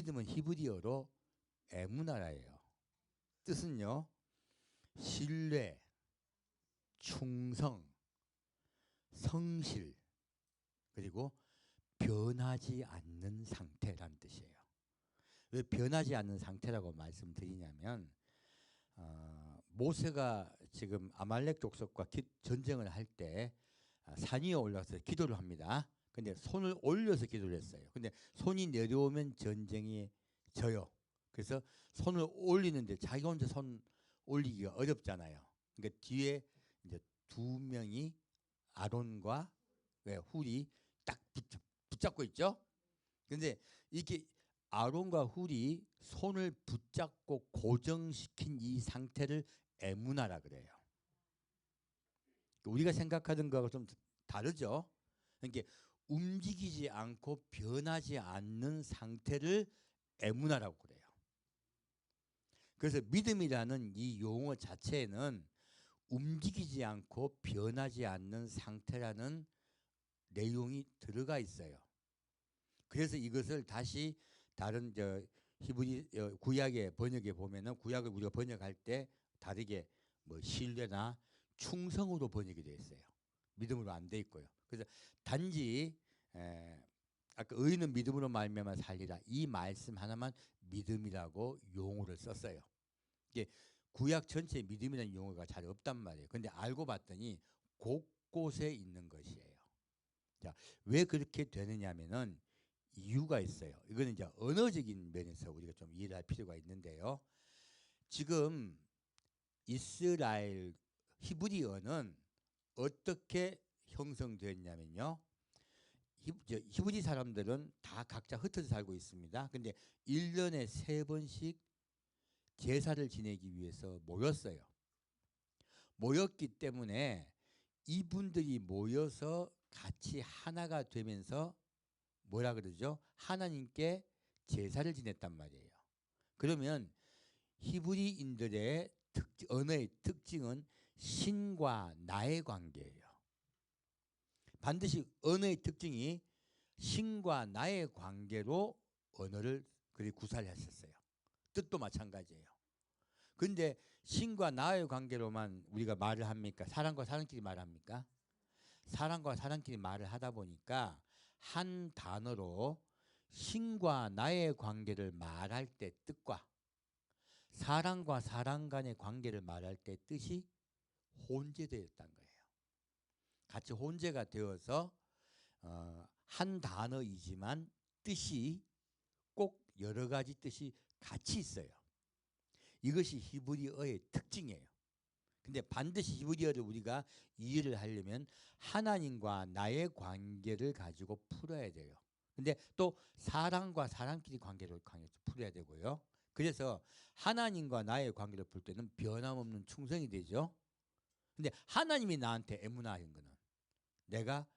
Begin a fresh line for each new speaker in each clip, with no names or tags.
믿음은 히브리어로 에무나라예요. 뜻은요, 신뢰, 충성, 성실, 그리고 변하지 않는 상태란 뜻이에요. 왜 변하지 않는 상태라고 말씀드리냐면 모세가 지금 아말렉 족속과 전쟁을 할 때 산 위에 올라서 기도를 합니다. 근데 손을 올려서 기도를 했어요. 근데 손이 내려오면 전쟁이 져요. 그래서 손을 올리는데 자기 혼자 손 올리기가 어렵잖아요. 그러니까 뒤에 이제 두 명이 아론과 훌이 딱 붙잡고 있죠. 근데 이렇게 아론과 훌이 손을 붙잡고 고정시킨 이 상태를 에무나라 그래요. 우리가 생각하던 거하고 좀 다르죠. 그러니까 움직이지 않고 변하지 않는 상태를 에무나라고 그래요. 그래서 믿음이라는 이 용어 자체에는 움직이지 않고 변하지 않는 상태라는 내용이 들어가 있어요. 그래서 이것을 다시 다른 히브리 구약의 번역에 보면은 구약을 우리가 번역할 때 다르게 뭐 신뢰나 충성으로 번역이 되어 있어요. 믿음으로 안 돼 있고요. 그래서 단지 아까 의인은 믿음으로 말미암아 살리라 이 말씀 하나만 믿음이라고 용어를 썼어요. 이게 구약 전체에 믿음이라는 용어가 잘 없단 말이에요. 근데 알고 봤더니 곳곳에 있는 것이에요. 자, 왜 그렇게 되느냐면은 이유가 있어요. 이거는 이제 언어적인 면에서 우리가 좀 이해를 할 필요가 있는데요. 지금 이스라엘 히브리어는 어떻게 형성되었냐면요. 히브리 사람들은 다 각자 흩어져 살고 있습니다. 근데 1년에 3번씩 제사를 지내기 위해서 모였어요. 모였기 때문에 이분들이 모여서 같이 하나가 되면서 뭐라 그러죠? 하나님께 제사를 지냈단 말이에요. 그러면 히브리인들의 언어의 특징은 신과 나의 관계예요. 반드시 언어의 특징이 신과 나의 관계로 언어를 그리 구사를 했었어요. 뜻도 마찬가지예요. 근데 신과 나의 관계로만 우리가 말을 합니까? 사람과 사람끼리 말합니까? 사람과 사람끼리 말을 하다 보니까 한 단어로 신과 나의 관계를 말할 때 뜻과 사람과 사람 간의 관계를 말할 때 뜻이 혼재되었다는 거예요. 같이 혼재가 되어서 한 단어이지만 뜻이 꼭 여러 가지 뜻이 같이 있어요. 이것이 히브리어의 특징이에요. 근데 반드시 히브리어를 우리가 이해를 하려면 하나님과 나의 관계를 가지고 풀어야 돼요. 근데 또 사람과 사람끼리 관계를 풀어야 되고요. 그래서 하나님과 나의 관계를 풀 때는 변함없는 충성이 되죠. 근데 하나님이 나한테 에무나인 거는 내가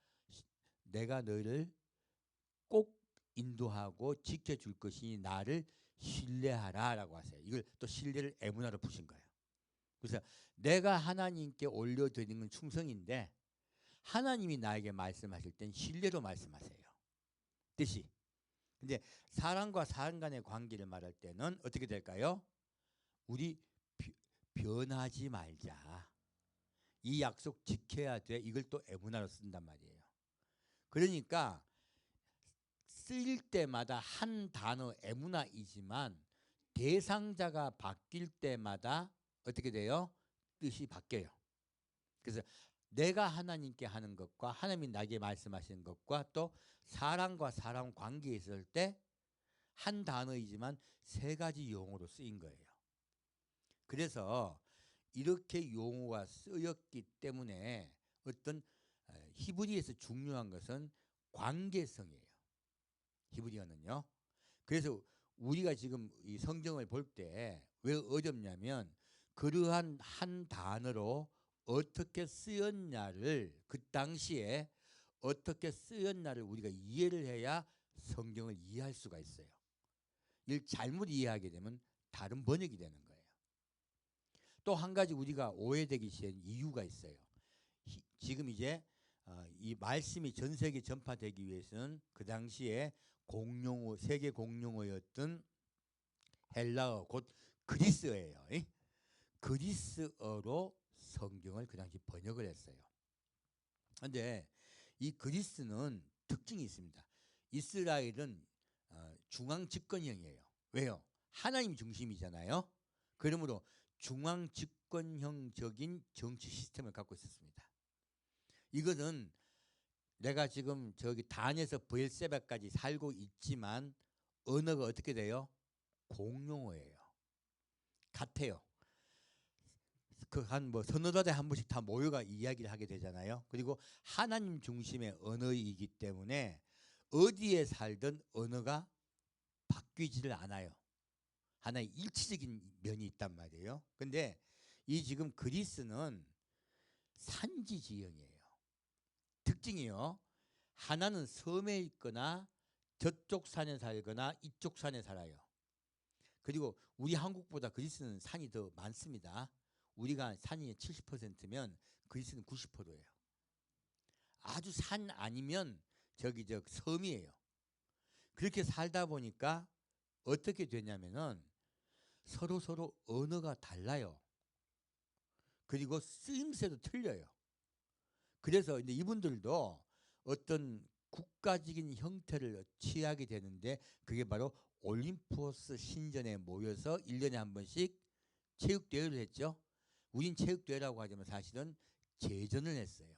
너를 꼭 인도하고 지켜줄 것이니 나를 신뢰하라라고 하세요. 이걸 또 신뢰를 에무나로 푸신 거예요. 그래서 내가 하나님께 올려드리는 건 충성인데 하나님이 나에게 말씀하실 땐 신뢰로 말씀하세요. 뜻이. 근데 사람과 사람 간의 관계를 말할 때는 어떻게 될까요? 우리 변하지 말자. 이 약속 지켜야 돼. 이걸 또 에무나로 쓴단 말이에요. 그러니까 쓰일 때마다 한 단어 에무나이지만 대상자가 바뀔 때마다 어떻게 돼요? 뜻이 바뀌어요. 그래서 내가 하나님께 하는 것과 하나님이 나에게 말씀하시는 것과 또 사람과 사람 관계에 있을 때 한 단어이지만 3가지 용어로 쓰인 거예요. 그래서 이렇게 용어가 쓰였기 때문에 어떤 히브리에서 중요한 것은 관계성이에요. 히브리어는요. 그래서 우리가 지금 이 성경을 볼 때 왜 어렵냐면 그러한 한 단어로 어떻게 쓰였냐를 그 당시에 어떻게 쓰였냐를 우리가 이해를 해야 성경을 이해할 수가 있어요. 이걸 잘못 이해하게 되면 다른 번역이 되는 거예요. 또 한 가지 우리가 오해되기 쉬운 이유가 있어요. 지금 이제 이 말씀이 전 세계 전파되기 위해서는 그 당시에 공용어, 세계 공용어였던 헬라어, 곧 그리스어예요. 그리스어로 성경을 그 당시 번역을 했어요. 그런데 이 그리스는 특징이 있습니다. 이스라엘은 중앙 집권형이에요. 왜요? 하나님 중심이잖아요. 그러므로 중앙 집권형적인 정치 시스템을 갖고 있었습니다. 이것은 내가 지금 저기 단에서 브엘세바까지 살고 있지만 언어가 어떻게 돼요? 공용어예요. 같아요. 그 한 뭐 서너 달에 한 번씩 다 모여가 이야기를 하게 되잖아요. 그리고 하나님 중심의 언어이기 때문에 어디에 살든 언어가 바뀌지를 않아요. 하나의 일치적인 면이 있단 말이에요. 근데 이 지금 그리스는 산지 지형이에요. 특징이요. 하나는 섬에 있거나 저쪽 산에 살거나 이쪽 산에 살아요. 그리고 우리 한국보다 그리스는 산이 더 많습니다. 우리가 산이 70%면 그리스는 90%예요. 아주 산 아니면 저기 저 섬이에요. 그렇게 살다 보니까 어떻게 되냐면은 서로 언어가 달라요. 그리고 쓰임새도 틀려요. 그래서 이제 이분들도 어떤 국가적인 형태를 취하게 되는데 그게 바로 올림푸스 신전에 모여서 1년에 한 번씩 체육대회를 했죠. 우린 체육대회라고 하지만 사실은 제전을 했어요.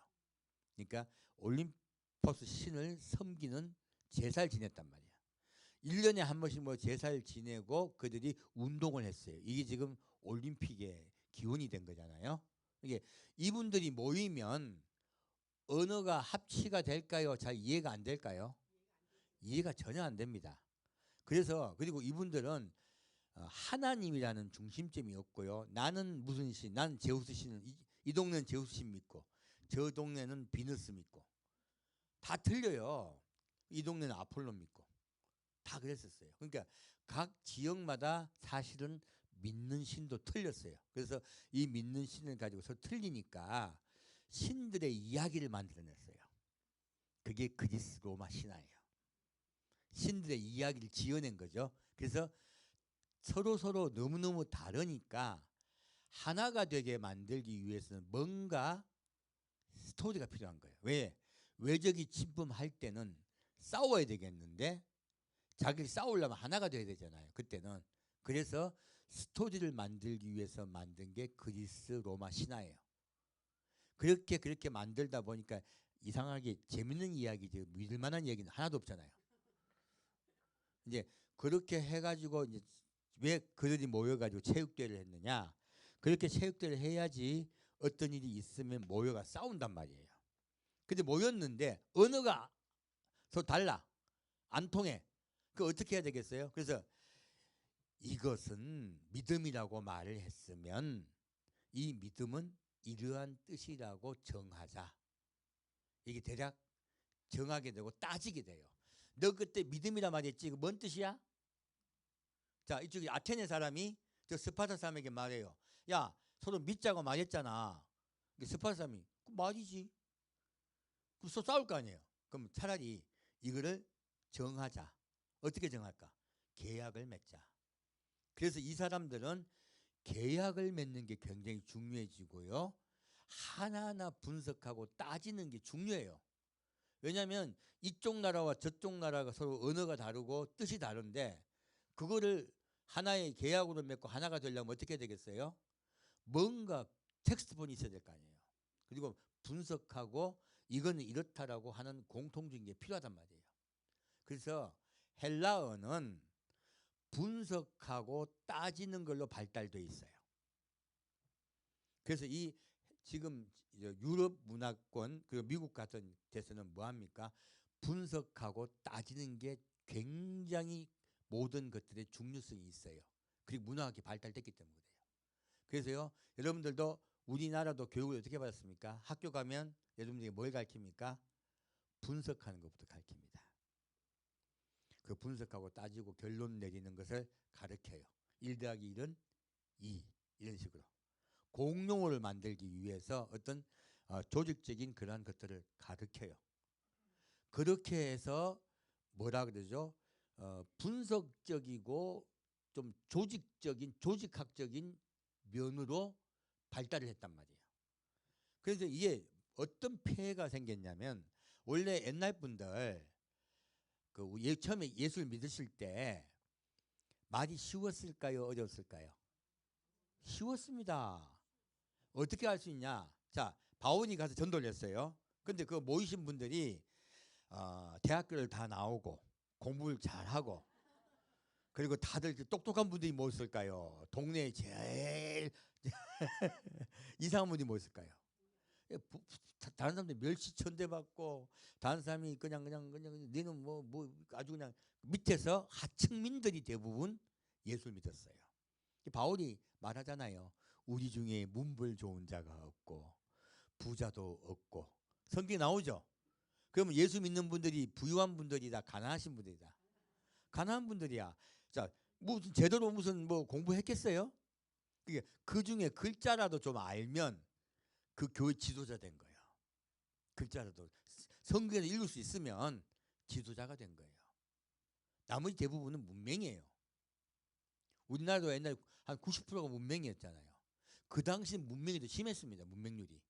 그러니까 올림푸스 신을 섬기는 제사를 지냈단 말이야. 1년에 한 번씩 뭐 제사를 지내고 그들이 운동을 했어요. 이게 지금 올림픽의 기원이 된 거잖아요. 이게 이분들이 모이면 언어가 합치가 될까요? 잘 이해가 안 될까요? 이해가 전혀 안 됩니다. 그래서 그리고 이분들은 하나님이라는 중심점이 없고요. 나는 무슨 신, 난 제우스 신을 이 동네는 제우스 신 믿고 저 동네는 비너스 믿고 다 틀려요. 이 동네는 아폴로 믿고 다 그랬었어요. 그러니까 각 지역마다 사실은 믿는 신도 틀렸어요. 그래서 이 믿는 신을 가지고 서로 틀리니까 신들의 이야기를 만들어냈어요. 그게 그리스 로마 신화예요. 신들의 이야기를 지어낸 거죠. 그래서 서로 너무너무 다르니까 하나가 되게 만들기 위해서는 뭔가 스토리가 필요한 거예요. 왜? 외적이 침범할 때는 싸워야 되겠는데 자기를 싸우려면 하나가 돼야 되잖아요. 그때는. 그래서 스토리를 만들기 위해서 만든 게 그리스 로마 신화예요. 그렇게 만들다 보니까 이상하게 재밌는 이야기지 믿을 만한 얘기는 하나도 없잖아요. 이제 그렇게 해가지고 이제 왜 그들이 모여가지고 체육대회를 했느냐? 그렇게 체육대회를 해야지 어떤 일이 있으면 모여가 싸운단 말이에요. 근데 모였는데 언어가 서로 달라. 안 통해. 그 어떻게 해야 되겠어요? 그래서 이것은 믿음이라고 말을 했으면 이 믿음은 이러한 뜻이라고 정하자. 이게 대략 정하게 되고 따지게 돼요. 너 그때 믿음이라 말했지? 이거 뭔 뜻이야? 자, 이쪽에 아테네 사람이 저 스파르타 사람에게 말해요. 야, 서로 믿자고 말했잖아. 스파르타 사람이 그 말이지. 그럼 서로 싸울 거 아니에요. 그럼 차라리 이거를 정하자. 어떻게 정할까? 계약을 맺자. 그래서 이 사람들은 계약을 맺는 게 굉장히 중요해지고요. 하나하나 분석하고 따지는 게 중요해요. 왜냐하면 이쪽 나라와 저쪽 나라가 서로 언어가 다르고 뜻이 다른데 그거를 하나의 계약으로 맺고 하나가 되려면 어떻게 되겠어요? 뭔가 텍스트본이 있어야 될 거 아니에요. 그리고 분석하고 이거는 이렇다라고 하는 공통적인 게 필요하단 말이에요. 그래서 헬라어는 분석하고 따지는 걸로 발달되어 있어요. 그래서 이 지금 유럽 문화권 그리고 미국 같은 데서는 뭐합니까? 분석하고 따지는 게 굉장히 모든 것들의 중요성이 있어요. 그리고 문화학이 발달됐기 때문에 그래요. 그래서요 여러분들도 우리나라도 교육을 어떻게 받았습니까? 학교 가면 여러분들이 뭘 가르칩니까? 분석하는 것부터 가르칩니다. 그 분석하고 따지고 결론 내리는 것을 가르쳐요. 1 더하기 1은 2 이런 식으로. 공용어를 만들기 위해서 어떤 조직적인 그러한 것들을 가르쳐요. 그렇게 해서 뭐라 그러죠? 분석적이고 좀 조직적인 조직학적인 면으로 발달을 했단 말이에요. 그래서 이게 어떤 폐해가 생겼냐면 원래 옛날 분들 처음에 예수를 믿으실 때 말이 쉬웠을까요? 어려웠을까요? 쉬웠습니다. 어떻게 할 수 있냐? 자, 바울이 가서 전도를 했어요. 근데 그 모이신 분들이 대학교를 다 나오고 공부를 잘하고 그리고 다들 똑똑한 분들이 모였을까요? 동네에 제일 이상한 분이 모였을까요? 다른 사람들 멸시천대 받고 다른 사람이 그냥 너는 뭐 아주 그냥 밑에서 하층민들이 대부분 예수를 믿었어요. 바울이 말하잖아요. 우리 중에 문벌 좋은 자가 없고 부자도 없고 성경에 나오죠. 그러면 예수 믿는 분들이 부유한 분들이다, 가난하신 분들이다. 가난한 분들이야. 자, 무슨 제대로 무슨 뭐 공부했겠어요? 그게 그 중에 글자라도 좀 알면 그 교회 지도자 된 거예요. 글자라도 성경에서 읽을 수 있으면 지도자가 된 거예요. 나머지 대부분은 문맹이에요. 우리나라도 옛날에 한 90%가 문맹이었잖아요. 그 당시 문맹이 더 심했습니다. 문맹률이.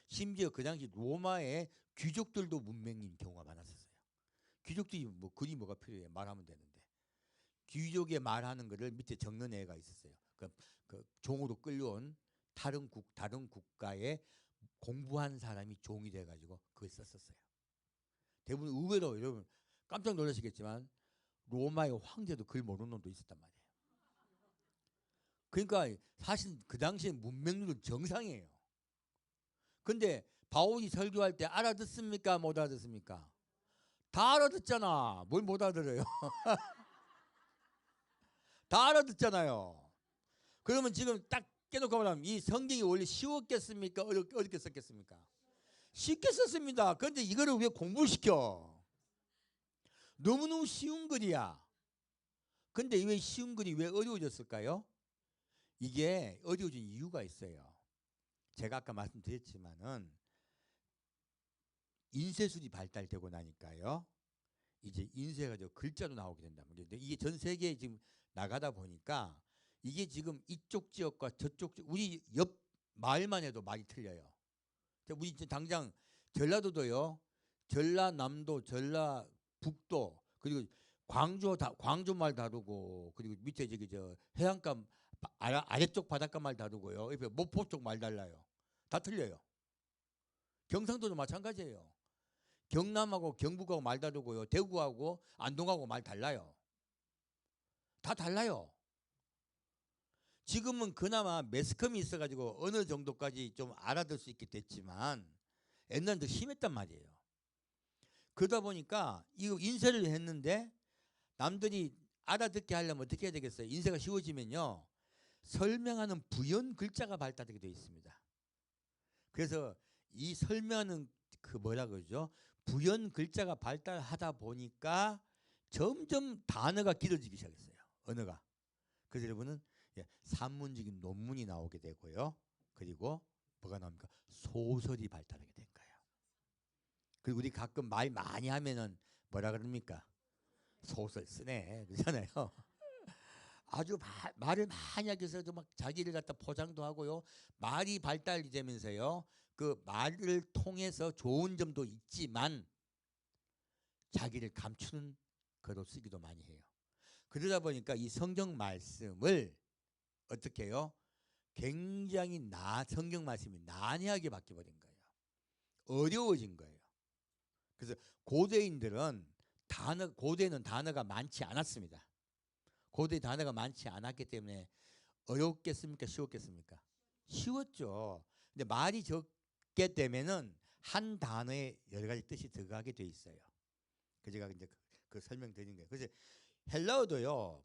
심지어 그 당시 로마의 귀족들도 문맹인 경우가 많았었어요. 귀족들이 뭐 글이 뭐가 필요해 말하면 되는데 귀족의 말하는 거를 밑에 적는 애가 있었어요. 그 종으로 끌려온 다른 국가에 공부한 사람이 종이 돼가지고 그걸 썼었어요. 대부분 의외로 여러분 깜짝 놀라시겠지만 로마의 황제도 글 모르는 놈도 있었단 말이에요. 그러니까 사실 그 당시에 문맹률은 정상이에요. 근데 바울이 설교할 때 알아듣습니까? 못 알아듣습니까? 다 알아듣잖아. 뭘 못 알아들어요? 다 알아듣잖아요. 그러면 지금 딱 깨놓고 말하면 이 성경이 원래 쉬웠겠습니까? 어렵게 썼겠습니까? 쉽게 썼습니다. 그런데 이거를 왜 공부를 시켜? 너무너무 쉬운 글이야. 근데 왜 쉬운 글이 왜 어려워졌을까요? 이게 어려워진 이유가 있어요. 제가 아까 말씀드렸지만은 인쇄술이 발달되고 나니까요. 이제 인쇄가 글자로 나오게 된단 말이에요. 이게 전 세계에 지금 나가다 보니까 이게 지금 이쪽 지역과 저쪽 지역, 우리 옆 마을만 해도 말이 틀려요. 우리 당장 전라도도요. 전라남도, 전라북도 그리고 광주 말 다르고 그리고 밑에 저기 해안가 아래쪽 바닷가 말 다르고요. 옆에 목포 쪽 말 달라요. 다 틀려요. 경상도도 마찬가지예요. 경남하고 경북하고 말 다르고요. 대구하고 안동하고 말 달라요. 다 달라요. 지금은 그나마 매스컴이 있어가지고 어느 정도까지 좀 알아들 수 있게 됐지만 옛날엔 더 심했단 말이에요. 그러다 보니까 이거 인쇄를 했는데 남들이 알아듣게 하려면 어떻게 해야 되겠어요? 인쇄가 쉬워지면요. 설명하는 부연 글자가 발달하게 되어 있습니다. 그래서 이 설명하는 그 뭐라 그러죠? 부연 글자가 발달하다 보니까 점점 단어가 길어지기 시작했어요. 언어가. 그래서 여러분은 산문적인 논문이 나오게 되고요. 그리고 뭐가 나옵니까? 소설이 발달하게 된 거예요. 그리고 우리 가끔 말 많이 하면은 뭐라 그럽니까? 소설 쓰네 그러잖아요. 아주 말을 많이 하기 위해서 막 자기를 갖다 포장도 하고요. 말이 발달이 되면서요. 그 말을 통해서 좋은 점도 있지만 자기를 감추는 거로 쓰기도 많이 해요. 그러다 보니까 이 성경 말씀을 어떻게 해요? 굉장히 성경 말씀이 난해하게 바뀌어버린 거예요. 어려워진 거예요. 그래서 고대인들은 고대는 단어가 많지 않았습니다. 고대 단어가 많지 않았기 때문에 어렵겠습니까? 쉬웠겠습니까? 쉬웠죠. 근데 말이 적게 되면은 한 단어에 여러 가지 뜻이 들어가게 돼 있어요. 그 제가 이제 그 설명드린 거예요. 그래서 헬라어도요.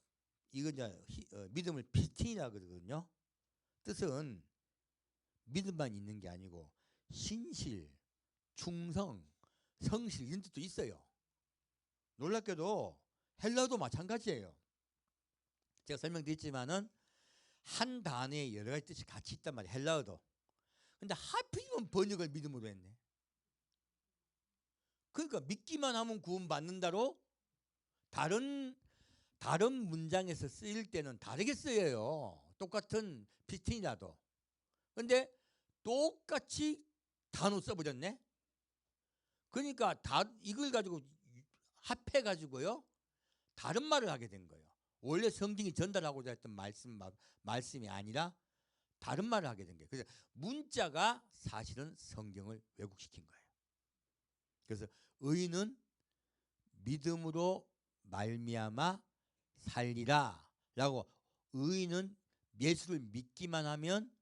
이거 이제 믿음을 피틴이라 그러거든요. 뜻은 믿음만 있는 게 아니고 신실, 충성, 성실 이런 뜻도 있어요. 놀랍게도 헬라어도 마찬가지예요. 제가 설명드렸지만은 한 단어에 여러 가지 뜻이 같이 있단 말이에요. 헬라어도. 근데 하필이면 번역을 믿음으로 했네. 그러니까 믿기만 하면 구원 받는다로 다른 문장에서 쓰일 때는 다르게 쓰여요. 똑같은 피팅이라도. 근데 똑같이 단어 써버렸네. 그러니까 이걸 가지고 합해 가지고요 다른 말을 하게 된 거예요. 원래 성경이 전달하고자 했던 말씀이 아니라 다른 말을 하게 된 거예요. 그래서 문자가 사실은 성경을 왜곡시킨 거예요. 그래서 의인은 믿음으로 말미암아 살리라 라고, 의인은 예수를 믿기만 하면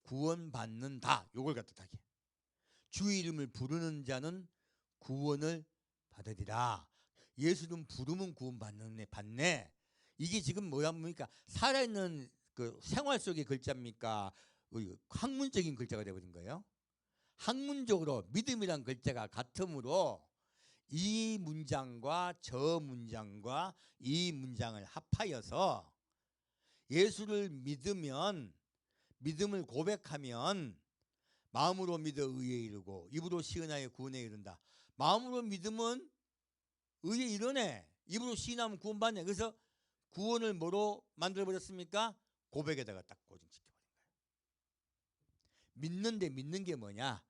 구원받는다. 요걸 갖다 하게. 주 이름을 부르는 자는 구원을 받으리라. 예수는 부르면 구원받네. 이게 지금 뭐랍니까? 살아있는 그 생활 속의 글자입니까? 학문적인 글자가 되어버린 거예요. 학문적으로 믿음이란 글자가 같으므로 이 문장과 저 문장과 이 문장을 합하여서 예수를 믿으면, 믿음을 고백하면 마음으로 믿어 의에 이르고 입으로 시인하여 구원에 이른다. 마음으로 믿으면 의에 이르네. 입으로 시인하면 구원받네. 그래서 구원을 뭐로 만들어버렸습니까? 고백에다가 딱 고정시켜버린 거예요. 믿는데 믿는 게 뭐냐?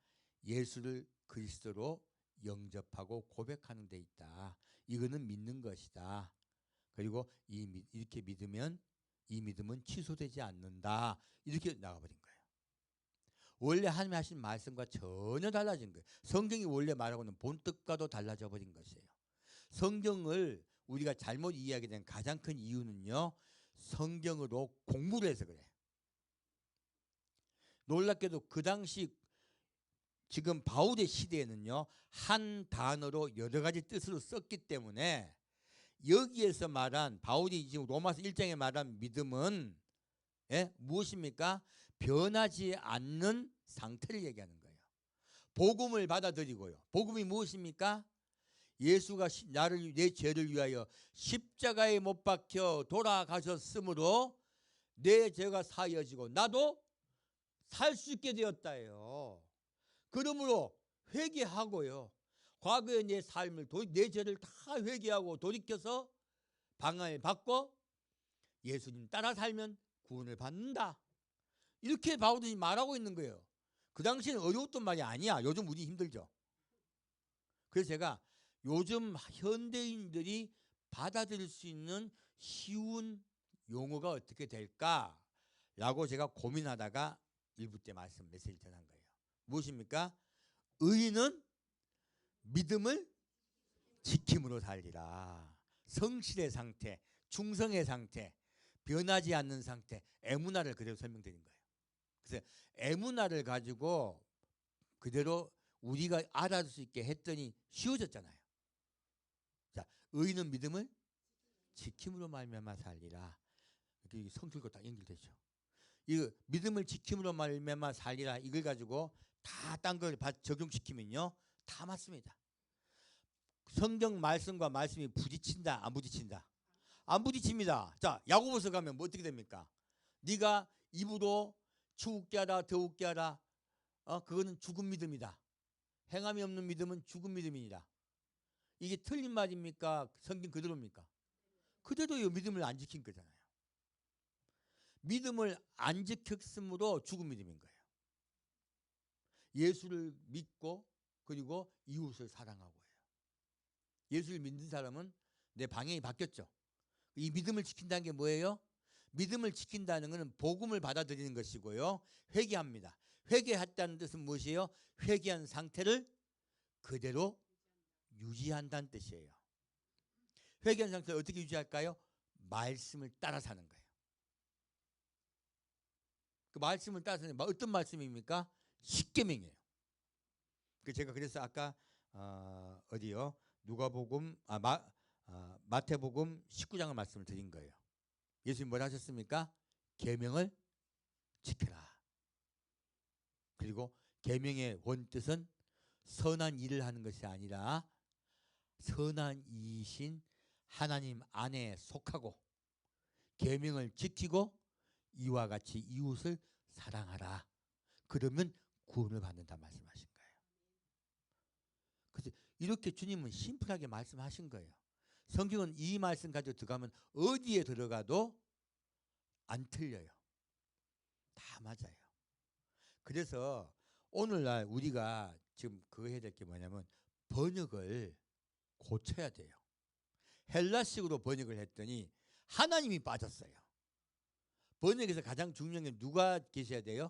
예수를 그리스도로 영접하고 고백하는 데 있다. 이거는 믿는 것이다. 그리고 이렇게 믿으면 이 믿음은 취소되지 않는다. 이렇게 나가버린 거예요. 원래 하나님이 하신 말씀과 전혀 달라진 거예요. 성경이 원래 말하고는 본뜻과도 달라져 버린 것이에요. 성경을 우리가 잘못 이해하게 된 가장 큰 이유는요, 성경으로 공부를 해서 그래. 놀랍게도 그 당시 지금 바울의 시대에는요, 한 단어로 여러 가지 뜻으로 썼기 때문에 여기에서 말한, 바울이 지금 로마서 1장에 말한 믿음은 무엇입니까? 변하지 않는 상태를 얘기하는 거예요. 복음을 받아들이고요. 복음이 무엇입니까? 예수가 내 죄를 위하여 십자가에 못 박혀 돌아가셨으므로 내 죄가 사하여지고 나도 살 수 있게 되었다예요. 그러므로 회개하고요, 과거의 내 삶을 내 죄를 다 회개하고 돌이켜서 방안을 받고 예수님 따라 살면 구원을 받는다. 이렇게 바울이 말하고 있는 거예요. 그 당시에는 어려웠던 말이 아니야. 요즘 우리 힘들죠. 그래서 제가 요즘 현대인들이 받아들일 수 있는 쉬운 용어가 어떻게 될까라고 제가 고민하다가 일부 때 메시지를 전한 거예요. 무엇입니까? 의인은 믿음을 지킴으로 살리라. 성실의 상태, 충성의 상태, 변하지 않는 상태, 에무나를 그대로 설명드린 거예요. 그래서 에무나를 가지고 그대로 우리가 알아들 수 있게 했더니 쉬워졌잖아요. 자, 의인은 믿음을 지킴으로 말미암아 살리라. 이렇게 성질과 딱 연결되죠. 이 믿음을 지킴으로 말미암아 살리라, 이걸 가지고 다 딴 걸 적용시키면요 다 맞습니다. 성경 말씀과 말씀이 부딪힌다, 안 부딪힌다? 안 부딪힙니다. 자, 야고보서 가면 뭐 어떻게 됩니까? 네가 입으로 추우게 하라 더우게 하라, 그거는 죽은 믿음이다. 행함이 없는 믿음은 죽은 믿음이다. 이게 틀린 말입니까? 성경 그대로입니까? 그대로요. 믿음을 안 지킨 거잖아요. 믿음을 안 지켰으므로 죽은 믿음인 거예요. 예수를 믿고 그리고 이웃을 사랑하고 해요. 예수를 믿는 사람은 내 방향이 바뀌었죠. 이 믿음을 지킨다는 게 뭐예요? 믿음을 지킨다는 것은 복음을 받아들이는 것이고요, 회개합니다. 회개했다는 뜻은 무엇이에요? 회개한 상태를 그대로 유지한다는 뜻이에요. 회개한 상태를 어떻게 유지할까요? 말씀을 따라 사는 거예요. 그 말씀을 따라 사는 어떤 말씀입니까? 십계명이에요. 제가 그래서 아까 어디요? 누가복음 마태복음 19장을 말씀을 드린 거예요. 예수님 뭘 하셨습니까? 계명을 지켜라. 그리고 계명의 원뜻은 선한 일을 하는 것이 아니라 선한 이이신 하나님 안에 속하고 계명을 지키고 이와 같이 이웃을 사랑하라. 그러면 구원을 받는다 말씀하신 거예요. 그래서 이렇게 주님은 심플하게 말씀하신 거예요. 성경은 이 말씀 가지고 들어가면 어디에 들어가도 안 틀려요. 다 맞아요. 그래서 오늘날 우리가 지금 그거 해야 될 게 뭐냐면 번역을 고쳐야 돼요. 헬라식으로 번역을 했더니 하나님이 빠졌어요. 번역에서 가장 중요한 게 누가 계셔야 돼요?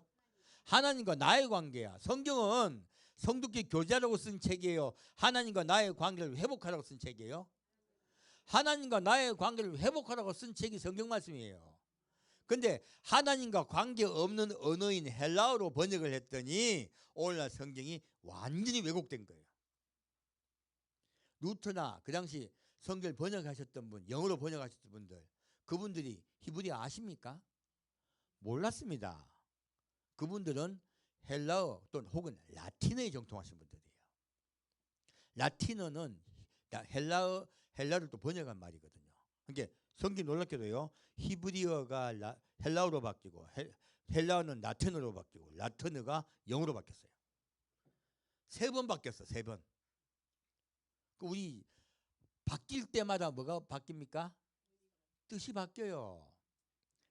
하나님과 나의 관계야. 성경은 성도끼리 교제하라고 쓴 책이에요. 하나님과 나의 관계를 회복하라고 쓴 책이에요. 하나님과 나의 관계를 회복하라고 쓴 책이 성경 말씀이에요. 근데 하나님과 관계 없는 언어인 헬라어로 번역을 했더니 오늘날 성경이 완전히 왜곡된 거예요. 루터나 그 당시 성경을 번역하셨던 분, 영어로 번역하셨던 분들, 그분들이 히브리어 아십니까? 몰랐습니다. 그분들은 헬라어 또는 혹은 라틴어에 정통하신 분들이에요. 라틴어는 헬라어를 또 번역한 말이거든요. 그러니까 성경 놀랍게도요. 히브리어가 헬라어로 바뀌고 헬라어는 라틴어로 바뀌고 라틴어가 영어로 바뀌었어요. 3번 바뀌었어. 3번. 우리 바뀔 때마다 뭐가 바뀝니까? 뜻이 바뀌어요.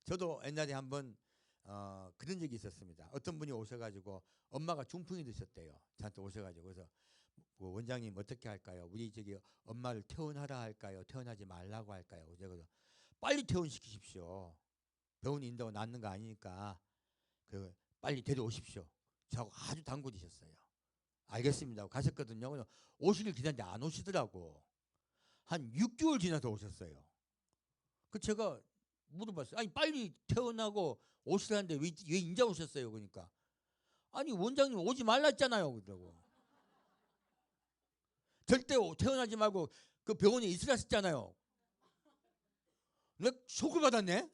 저도 옛날에 한번 그런 적이 있었습니다. 어떤 분이 오셔가지고 엄마가 중풍이 드셨대요. 저한테 오셔가지고 그래서 원장님 어떻게 할까요? 우리 저기 엄마를 퇴원하라 할까요? 퇴원하지 말라고 할까요? 그래서 빨리 퇴원시키십시오. 병원에 있다고 낫는 거 아니니까 그 빨리 데려오십시오. 저하고 아주 당부디셨어요. 알겠습니다. 가셨거든요. 그래서 오시길 기다렸는데 안 오시더라고. 한 6개월 지나서 오셨어요. 그 제가 물어봤어요. 아니 빨리 퇴원하고 오시라는데 왜 인자 오셨어요? 그러니까 아니 원장님 오지 말라 했잖아요. 그러더라고. 절대 퇴원하지 말고 그 병원에 있으라 했잖아요. 내가 쇼크 받았네.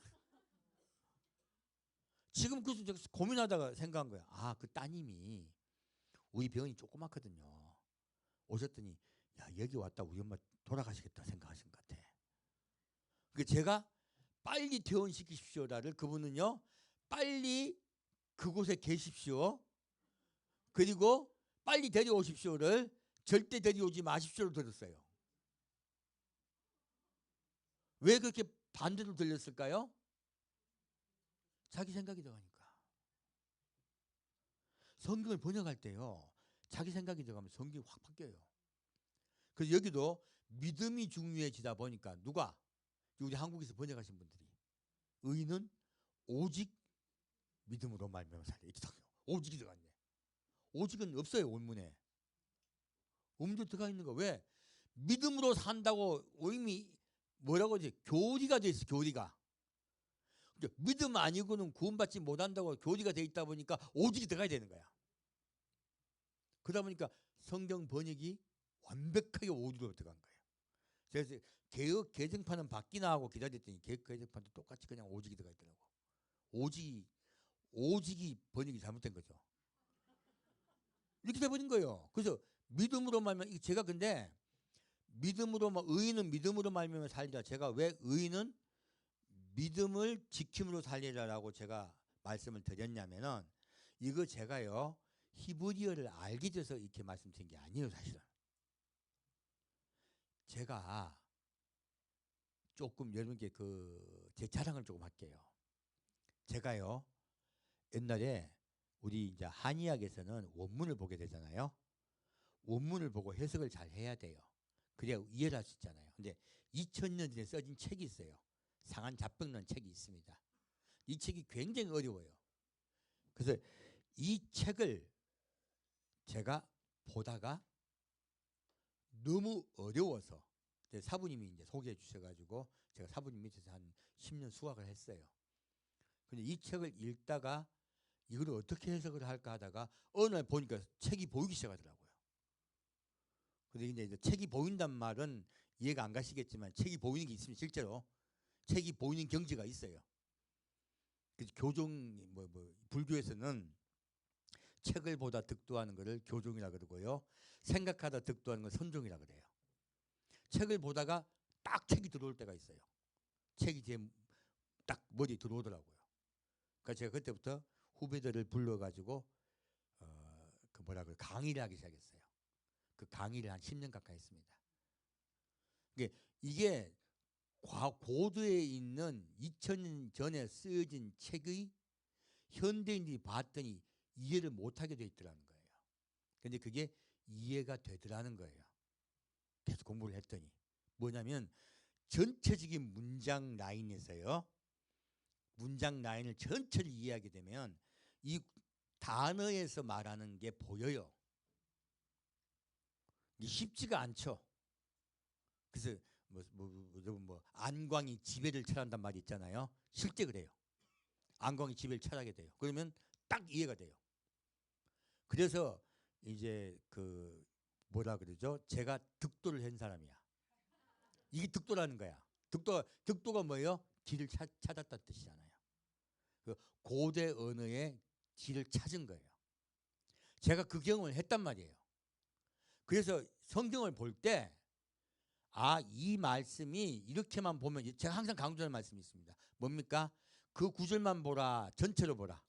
지금 그래서 제가 고민하다가 생각한 거야. 아, 그 따님이 우리 병원이 조그맣거든요. 오셨더니 야 여기 왔다 우리 엄마 돌아가시겠다 생각하신 것 같아. 그 제가 빨리 퇴원시키십시오라를 그분은요 빨리 그곳에 계십시오. 그리고 빨리 데려오십시오를 절대 데려오지 마십시오를 들었어요. 왜 그렇게 반대로 들렸을까요? 자기 생각이 들어가니까. 성경을 번역할 때요 자기 생각이 들어가면 성경이 확 바뀌어요. 그래서 여기도 믿음이 중요해지다 보니까 누가? 우리 한국에서 번역하신 분들이 의인은 오직 믿음으로 말미암아 살리라. 이렇게 오직이 들어갔네. 오직은 없어요. 원문에. 음도 들어가 있는 거. 왜? 믿음으로 산다고 의미 뭐라고 하지? 교리가 돼 있어. 교리가. 그러니까 믿음 아니고는 구원받지 못한다고 교리가 돼 있다 보니까 오직이 들어가야 되는 거야. 그러다 보니까 성경 번역이 완벽하게 오직으로 들어간 거예요. 그래서 개혁 개정판은 바뀌나 하고 기다렸더니 개혁 개정판도 똑같이 그냥 오직이 들어가 있더라고. 오직이 번역이 잘못된 거죠. 이렇게 돼버린 거예요. 그래서 믿음으로 말면 제가 근데 믿음으로 의인은 믿음으로 말미암아 살리라. 제가 왜 의인은 믿음을 지킴으로 살리라라고 제가 말씀을 드렸냐면은 이거 제가요 히브리어를 알게 돼서 이렇게 말씀드린 게 아니에요. 사실은 제가 조금 여러분께 제 자랑을 조금 할게요. 제가요 옛날에 우리 이제 한의학에서는 원문을 보게 되잖아요. 원문을 보고 해석을 잘 해야 돼요. 그래야 이해를 할 수 있잖아요. 근데 2000년 전에 써진 책이 있어요. 상한 잡병론 책이 있습니다. 이 책이 굉장히 어려워요. 그래서 이 책을 제가 보다가 너무 어려워서 사부님이 이제 소개해 주셔가지고 제가 사부님 밑에서 한 10년 수학을 했어요. 근데 이 책을 읽다가 이걸 어떻게 해석을 할까 하다가 어느 날 보니까 책이 보이기 시작하더라고요. 근데 이제 책이 보인단 말은 이해가 안 가시겠지만 책이 보이는 게 있으면 실제로 책이 보이는 경지가 있어요. 그래서 교종 불교에서는 책을 보다 득도하는 것을 교종이라 그러고요. 생각하다 득도하는 건 선종이라 그래요. 책을 보다가 딱 책이 들어올 때가 있어요. 책이 제 딱 머리에 들어오더라고요. 그러니까 제가 그때부터 후배들을 불러가지고 강의를 하기 시작했어요. 그 강의를 한 10년 가까이 했습니다. 이게 이게 고도에 있는 2000년 전에 쓰여진 책의 현대인들이 봤더니 이해를 못하게 돼 있더라는 거예요. 근데 그게 이해가 되더라는 거예요. 계속 공부를 했더니 뭐냐면 전체적인 문장 라인에서요. 문장 라인을 전체를 이해하게 되면 이 단어에서 말하는 게 보여요. 이게 쉽지가 않죠. 그래서 뭐 안광이 지배를 철한단 말이 있잖아요. 실제 그래요. 안광이 지배를 철하게 돼요. 그러면 딱 이해가 돼요. 그래서 이제 그 뭐라 그러죠? 제가 득도를 한 사람이야. 이게 득도라는 거야. 득도가 뭐예요? 길을 찾았다는 뜻이잖아요. 그 고대 언어의 길을 찾은 거예요. 제가 그 경험을 했단 말이에요. 그래서 성경을 볼 때 이 말씀이 이렇게만 보면 제가 항상 강조하는 말씀이 있습니다. 뭡니까? 그 구절만 보라. 전체로 보라.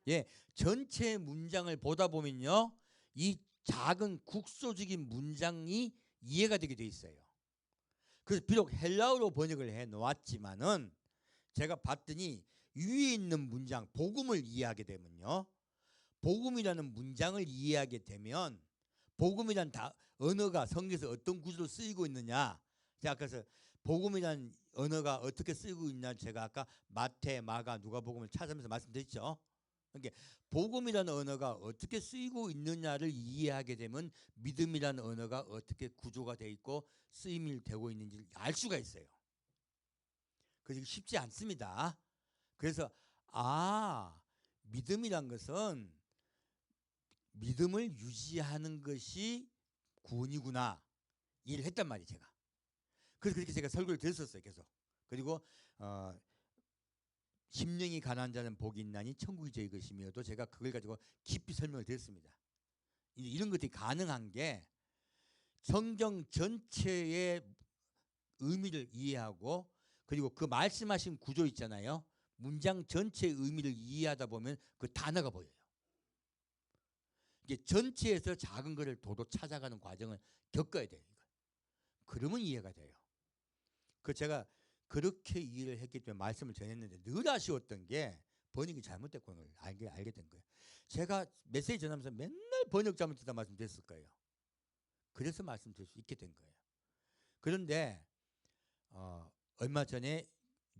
예, 전체 문장을 보다 보면요. 이 작은 국소적인 문장이 이해가 되게 돼 있어요. 그래서 비록 헬라어로 번역을 해 놓았지만은 제가 봤더니 위에 있는 문장 복음을 이해하게 되면요. 복음이라는 문장을 이해하게 되면 복음이란 언어가 성경에서 어떤 구조로 쓰이고 있느냐. 자, 그래서 복음이란 언어가 어떻게 쓰이고 있냐 제가 아까 마태, 마가, 누가복음을 찾으면서 말씀드렸죠. 그러니까 복음이라는 언어가 어떻게 쓰이고 있느냐를 이해하게 되면 믿음이라는 언어가 어떻게 구조가 돼 있고 쓰임이 되고 있는지 알 수가 있어요. 그래서 쉽지 않습니다. 그래서 믿음이란 것은 믿음을 유지하는 것이 구원이구나 이해를 했단 말이에요. 제가. 그래서 그렇게 제가 설교를 드렸었어요. 계속. 그리고 심령이 가난한 자는 복이 있나니 천국이 저희 것이며도 제가 그걸 가지고 깊이 설명을 드렸습니다. 이런 것들이 가능한 게 성경 전체의 의미를 이해하고 그리고 그 말씀하신 구조 있잖아요. 문장 전체의 의미를 이해하다 보면 그 단어가 보여요. 이게 전체에서 작은 거를 도도 찾아가는 과정을 겪어야 돼요. 그러면 이해가 돼요. 그 제가 그렇게 이해를 했기 때문에 말씀을 전했는데 늘 아쉬웠던 게 번역이 잘못됐고 걸 알게 된 거예요. 제가 메시지 전하면서 맨날 번역 잘못됐다 말씀드렸을 거예요. 그래서 말씀드릴 수 있게 된 거예요. 그런데 얼마 전에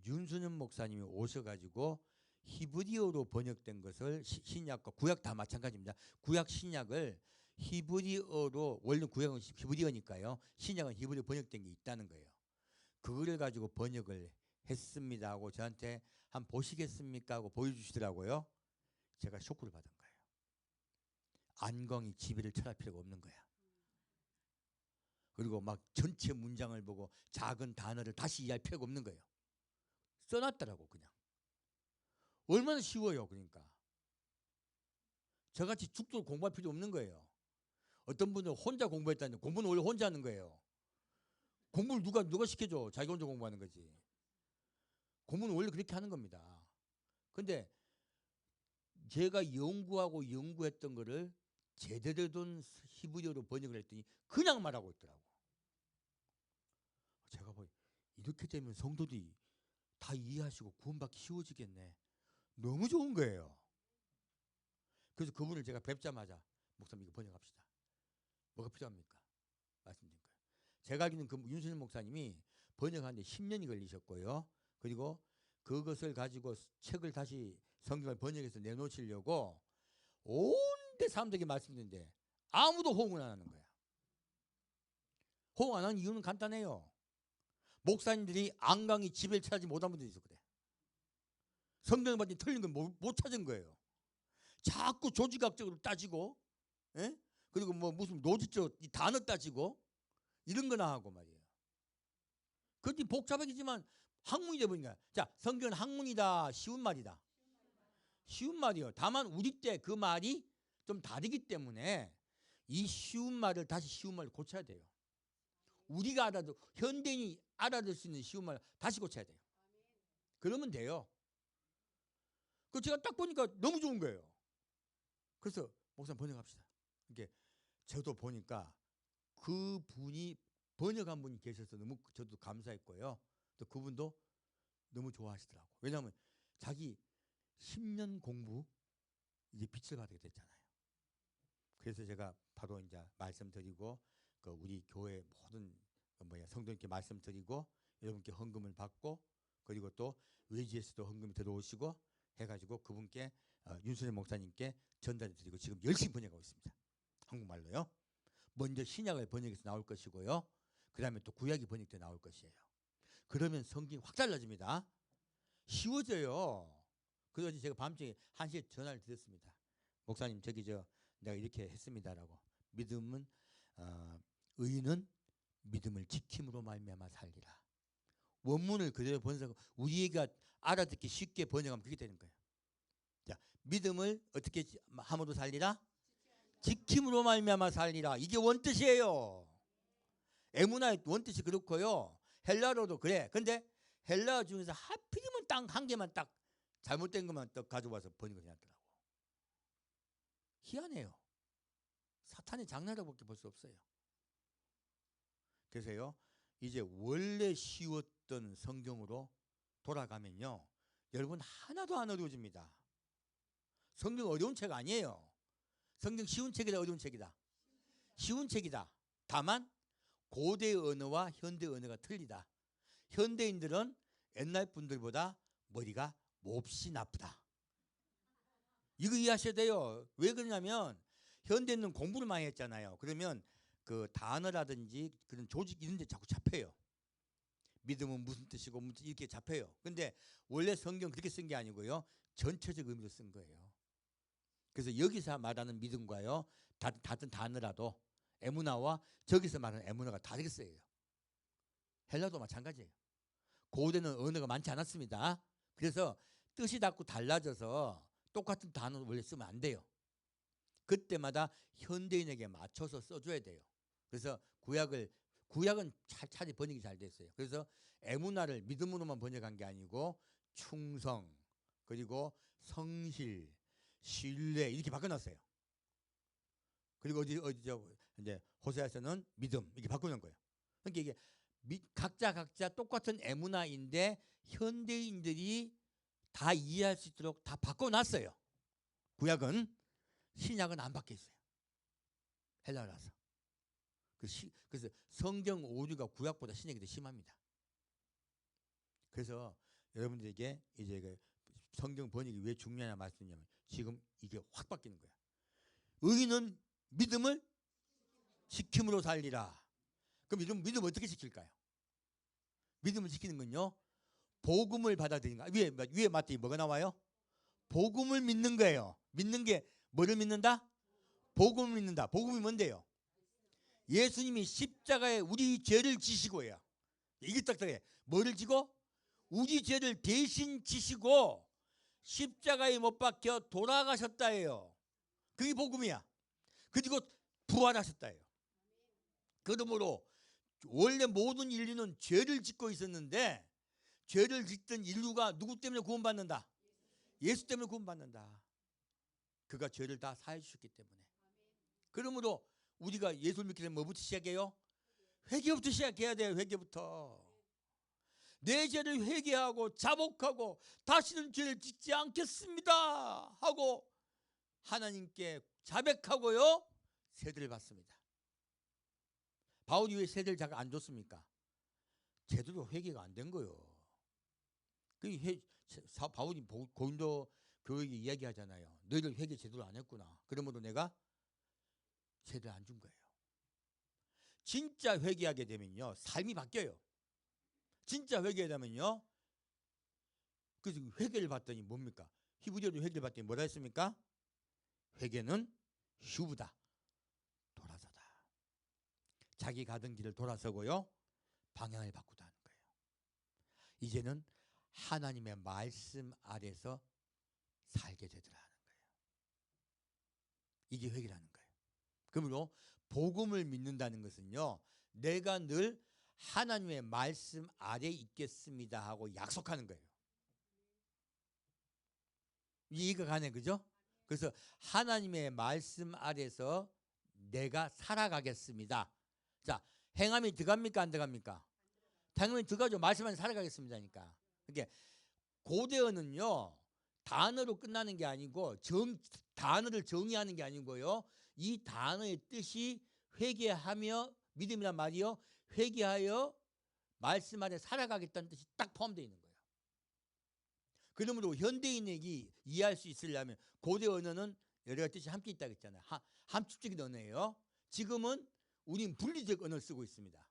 윤수년 목사님이 오셔가지고 히브리어로 번역된 것을 신약과 구약 다 마찬가지입니다. 구약 신약을 히브리어로 원래 구약은 히브리어니까요. 신약은 히브리어 번역된 게 있다는 거예요. 그거를 가지고 번역을 했습니다 하고 저한테 한번 보시겠습니까 하고 보여주시더라고요. 제가 쇼크를 받은 거예요. 안광이 지배를 철할 필요가 없는 거야. 그리고 막 전체 문장을 보고 작은 단어를 다시 이해할 필요가 없는 거예요. 써놨더라고 그냥. 얼마나 쉬워요. 그러니까. 저같이 죽도록 공부할 필요 없는 거예요. 어떤 분은 혼자 공부했다는데 공부는 원래 혼자 하는 거예요. 공부를 누가 시켜줘. 자기 혼자 공부하는 거지. 공부는 원래 그렇게 하는 겁니다. 근데 제가 연구했던 거를 제대로 된 히브리어로 번역을 했더니 그냥 말하고 있더라고. 제가 뭐 이렇게 되면 성도들이 다 이해하시고 구원받기 쉬워지겠네. 너무 좋은 거예요. 그래서 그분을 제가 뵙자마자 목사님 이거 번역합시다. 뭐가 필요합니까? 말씀드린 거예요. 제가 알기로는 그 윤순일 목사님이 번역하는데 10년이 걸리셨고요. 그리고 그것을 가지고 책을 다시 성경을 번역해서 내놓으시려고 온데 사람들에게 말씀드리는데 아무도 호응을 안 하는 거야. 호응 안 하는 이유는 간단해요. 목사님들이 안강이 지배를 차지 못한 분들이 있어 그래. 성경을 봤더니 틀린 걸 못 찾은 거예요. 자꾸 조직학적으로 따지고, 예? 그리고 뭐 무슨 노지적 단어 따지고 이런 거나 하고 말이에요. 그것이 복잡하겠지만 학문이 되버리니까. 자, 성경은 학문이다. 쉬운 말이다. 쉬운 말이요. 다만 우리 때 그 말이 좀 다르기 때문에 이 쉬운 말을 다시 쉬운 말로 고쳐야 돼요. 우리가 알아도 현대인이 알아들 수 있는 쉬운 말 다시 고쳐야 돼요. 그러면 돼요. 그 제가 딱 보니까 너무 좋은 거예요. 그래서 목사님 번역합시다. 이게 저도 보니까 그 분이 번역한 분이 계셔서 너무 저도 감사했고요. 또 그분도 너무 좋아하시더라고. 왜냐하면 자기 10년 공부 이제 빛을 받게 됐잖아요. 그래서 제가 바로 이제 말씀드리고 그 우리 교회 모든 성도님께 말씀드리고 여러분께 헌금을 받고 그리고 또 외지에서도 헌금이 들어오시고 해가지고 그분께 윤순혜 목사님께 전달해드리고 지금 열심히 번역하고 있습니다. 한국말로요. 먼저 신약을 번역해서 나올 것이고요. 그 다음에 또 구약이 번역돼 나올 것이에요. 그러면 성경이 확 달라집니다. 쉬워져요. 그래서 제가 밤중에 1시에 전화를 드렸습니다. 목사님 저기 내가 이렇게 했습니다라고. 믿음은 의인은 믿음을 지킴으로 말미암아 살리라. 원문을 그대로 번역하고 우리가 알아듣기 쉽게 번역하면 그게 되는 거예요. 자, 믿음을 어떻게 함으로 살리라? 지킴으로 말미암아 살리라. 이게 원뜻이에요. 에무나의 원뜻이 그렇고요. 헬라어로도 그래. 근데 헬라어 중에서 하필이면 딱 한 개만 딱 잘못된 것만 딱 가져와서 번역을 해놨더라고. 희한해요. 사탄의 장난이라고밖에 볼 수 없어요. 그래서요. 이제 원래 쉬웠던 성경으로 돌아가면요. 여러분 하나도 안 어려워집니다. 성경 어려운 책 아니에요. 성경 쉬운 책이다 어려운 책이다. 쉬운 책이다. 다만 고대 언어와 현대 언어가 틀리다. 현대인들은 옛날 분들보다 머리가 몹시 나쁘다. 이거 이해하셔야 돼요. 왜 그러냐면 현대인은 공부를 많이 했잖아요. 그러면 그 단어라든지 그런 조직 이런 데 자꾸 잡혀요. 믿음은 무슨 뜻이고 무슨 이렇게 잡혀요. 근데 원래 성경 그렇게 쓴 게 아니고요. 전체적 의미로 쓴 거예요. 그래서 여기서 말하는 믿음과요. 같은 단어라도 에무나와 저기서 말하는 에무나가 다르게 써요. 헬라도 마찬가지예요. 고대는 언어가 많지 않았습니다. 그래서 뜻이 자꾸 달라져서 똑같은 단어를 원래 쓰면 안 돼요. 그때마다 현대인에게 맞춰서 써줘야 돼요. 그래서 구약은 차라리 번역이 잘 됐어요. 그래서 에무나를 믿음으로만 번역한 게 아니고 충성 그리고 성실 신뢰 이렇게 바꿔놨어요. 그리고 이제 호세아서는 믿음 이렇게 바꾸는 거예요. 그러니까 이게 각자 똑같은 에무나인데 현대인들이 다 이해할 수 있도록 다 바꿔놨어요. 구약은. 신약은 안 바뀌어 있어요. 헬라어라서. 그래서 성경 오류가 구약보다 신약이 더 심합니다. 그래서 여러분들에게 이제 그 성경 번역이 왜 중요하냐 말씀드리냐면 지금 이게 확 바뀌는 거야. 의인은 믿음을 지킴으로 살리라. 그럼 이런 믿음 어떻게 지킬까요? 믿음을 지키는 건요. 복음을 받아들이는 거예요. 위에 맞더니 뭐가 나와요? 복음을 믿는 거예요. 믿는 게 뭐를 믿는다? 복음을 믿는다. 복음이 뭔데요? 예수님이 십자가에 우리 죄를 지시고요. 이게 딱딱해. 뭐를 지고? 우리 죄를 대신 지시고 십자가에 못 박혀 돌아가셨다예요. 그게 복음이야. 그리고 부활하셨다예요. 그러므로 원래 모든 인류는 죄를 짓고 있었는데 죄를 짓던 인류가 누구 때문에 구원받는다? 예수 때문에 구원받는다. 그가 죄를 다 사해 주셨기 때문에. 그러므로 우리가 예수를 믿기 전에 뭐부터 시작해요? 회개부터 시작해야 돼요. 회개부터. 내 죄를 회개하고 자복하고 다시는 죄를 짓지 않겠습니다 하고 하나님께 자백하고요. 세례를 받습니다. 바울이 왜 세례를 잘 안 줬습니까? 제대로 회개가 안 된 거예요. 바울이 고린도 교회에 이야기하잖아요. 너희들 회개 제대로 안 했구나. 그러므로 내가 세례를 안 준 거예요. 진짜 회개하게 되면요. 삶이 바뀌어요. 진짜 회개하면요. 그래서 회개를 받더니 뭡니까? 히브리어로 회개를 받더니 뭐라 했습니까? 회개는 휴브다. 돌아서다. 자기 가던 길을 돌아서고요. 방향을 바꾸다 하는 거예요. 이제는 하나님의 말씀 아래서 살게 되더라 하는 거예요. 이게 회개라는 거예요. 그러므로 복음을 믿는다는 것은요. 내가 늘 하나님의 말씀 아래 있겠습니다 하고 약속하는 거예요. 이해가 가네, 그죠? 그래서 하나님의 말씀 아래서 내가 살아가겠습니다. 자, 행함이 들어갑니까 안 들어갑니까? 당연히 들어가죠. 말씀만 살아가겠습니다니까. 그러니까 고대어는요 단어로 끝나는 게 아니고 단어를 정의하는 게 아니고요. 이 단어의 뜻이 회개하며 믿음이란 말이요. 회개하여 말씀 안에 살아가겠다는 뜻이 딱 포함되어 있는 거예요. 그러므로 현대인에게 이해할 수 있으려면 고대 언어는 여러 가지 뜻이 함께 있다고 했잖아요. 함축적인 언어예요. 지금은 우린 분리적 언어를 쓰고 있습니다.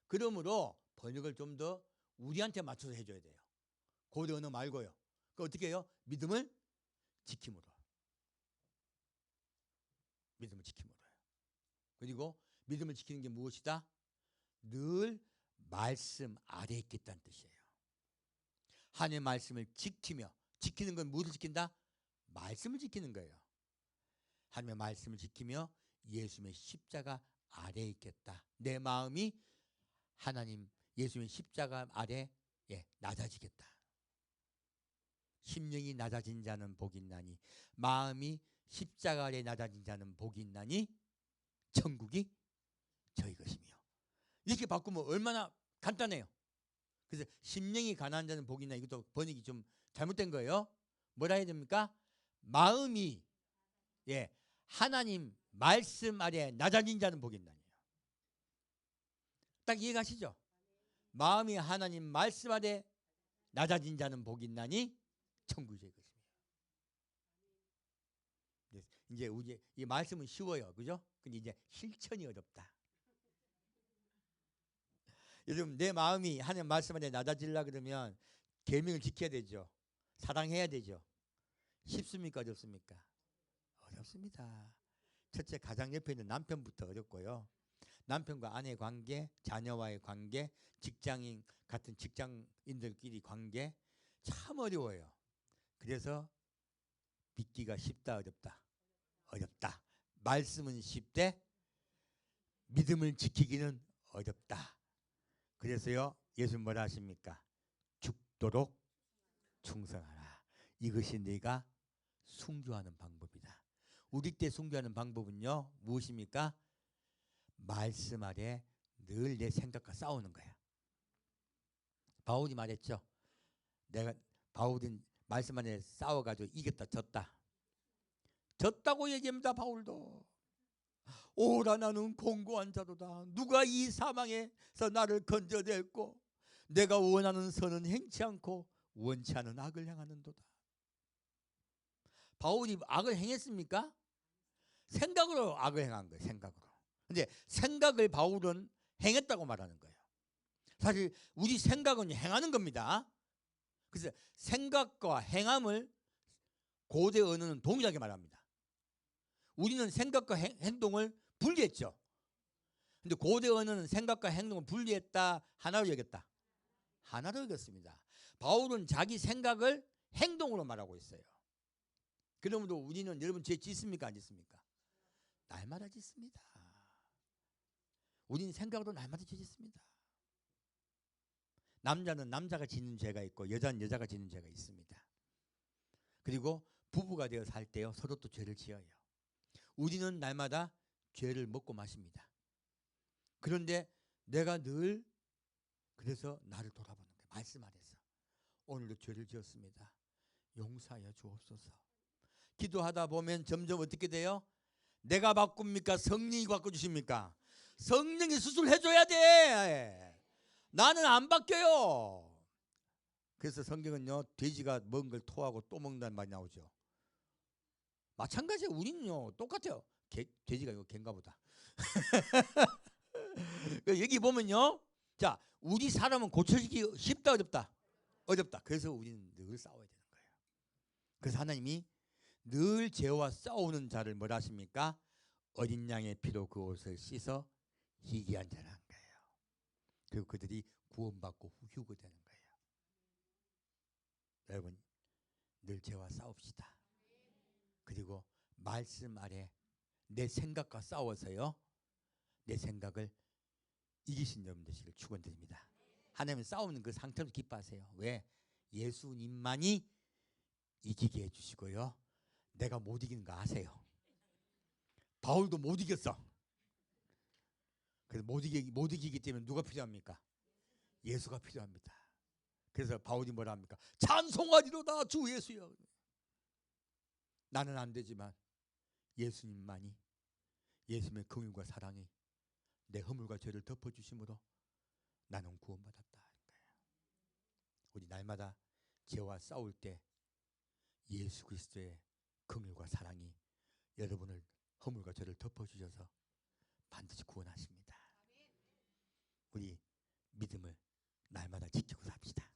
그러므로 번역을 좀 더 우리한테 맞춰서 해줘야 돼요. 고대 언어 말고요. 그 어떻게 해요? 믿음을 지킴으로. 믿음을 지킴으로요. 그리고 믿음을 지키는 게 무엇이다? 늘 말씀 아래에 있겠다는 뜻이에요. 하나님의 말씀을 지키며, 지키는 건 무엇을 지킨다? 말씀을 지키는 거예요. 하나님의 말씀을 지키며 예수님의 십자가 아래에 있겠다. 내 마음이 하나님 예수님의 십자가 아래 낮아지겠다. 심령이 낮아진 자는 복이 있나니 마음이 십자가 아래 낮아진 자는 복이 있나니 천국이 저희 것이며. 이렇게 바꾸면 얼마나 간단해요. 그래서 심령이 가난한 자는 복이 있나, 이것도 번역이 좀 잘못된 거예요. 뭐라 해야 됩니까? 마음이 하나님 말씀 아래 낮아진 자는 복이 있나니요. 딱 이해가시죠? 마음이 하나님 말씀 아래 낮아진 자는 복이 있나니 천국이 저희 것이며. 이제 우리 이 말씀은 쉬워요, 그죠? 근데 이제 실천이 어렵다. 요즘 내 마음이 하나님 말씀 안에 낮아지려 그러면 계명을 지켜야 되죠. 사랑해야 되죠. 쉽습니까 어렵습니까? 어렵습니다. 첫째, 가장 옆에 있는 남편부터 어렵고요. 남편과 아내의 관계, 자녀와의 관계, 직장인 같은 직장인들끼리 관계 참 어려워요. 그래서 믿기가 쉽다 어렵다? 어렵다. 말씀은 쉽되 믿음을 지키기는 어렵다. 그래서요 예수님 뭐라 하십니까? 죽도록 충성하라. 이것이 네가 순교하는 방법이다. 우리 때 순교하는 방법은요 무엇입니까? 말씀 아래 늘 내 생각과 싸우는 거야. 바울이 말했죠. 바울은 말씀 안에 싸워가지고 이겼다 졌다. 졌다고 얘기합니다. 바울도. 오라 나는 공고한 자로다. 누가 이 사망에서 나를 건져냈고 내가 원하는 선은 행치 않고 원치 않은 악을 행하는도다. 바울이 악을 행했습니까? 생각으로 악을 행한 거예요. 생각으로. 근데 생각을 바울은 행했다고 말하는 거예요. 사실 우리 생각은 행하는 겁니다. 그래서 생각과 행함을 고대 언어는 동일하게 말합니다. 우리는 생각과 행동을 분리했죠. 근데 고대 언어는 생각과 행동을 분리했다, 하나로 여겼다. 하나로 여겼습니다. 바울은 자기 생각을 행동으로 말하고 있어요. 그러므로 우리는 여러분 죄 짓습니까 안 짓습니까? 날마다 짓습니다. 우리는 생각으로 날마다 죄 짓습니다. 남자는 남자가 짓는 죄가 있고 여자는 여자가 짓는 죄가 있습니다. 그리고 부부가 되어 살 때요 서로 또 죄를 지어요. 우리는 날마다 죄를 먹고 마십니다. 그런데 내가 늘 그래서 나를 돌아보는 거예요. 말씀 안에서 오늘도 죄를 지었습니다. 용서하여 주옵소서. 기도하다 보면 점점 어떻게 돼요? 내가 바꿉니까? 성령이 바꿔주십니까? 성령이 수술해줘야 돼. 나는 안 바뀌어요. 그래서 성경은요 돼지가 먹은 걸 토하고 또 먹는다는 말이 나오죠. 마찬가지예요. 우리는요 똑같아요. 돼지가 이거 개인가 보다. 여기 보면요, 자 우리 사람은 고쳐지기 쉽다 어렵다? 어렵다. 그래서 우리는 늘 싸워야 되는 거예요. 그래서 하나님이 늘 죄와 싸우는 자를 뭐라 하십니까? 어린 양의 피로 그 옷을 씻어 희귀한 자라 한 거예요. 그리고 그들이 구원받고 휴거되는 거예요. 여러분 늘 죄와 싸웁시다. 그리고 말씀 아래 내 생각과 싸워서요 내 생각을 이기신 여러분 되시길 축원드립니다. 하나님은 싸우는 그 상태로 기뻐하세요. 왜? 예수님만이 이기게 해주시고요 내가 못 이기는 거 아세요. 바울도 못 이겼어. 그래서 못 이기기 때문에 누가 필요합니까? 예수가 필요합니다. 그래서 바울이 뭐라 합니까? 찬송하리로다 주 예수여. 나는 안 되지만 예수님만이, 예수님의 긍휼과 사랑이 내 허물과 죄를 덮어주심으로 나는 구원받았다. 우리 날마다 죄와 싸울 때 예수 그리스도의 긍휼과 사랑이 여러분을 허물과 죄를 덮어주셔서 반드시 구원하십니다. 우리 믿음을 날마다 지키고 삽시다.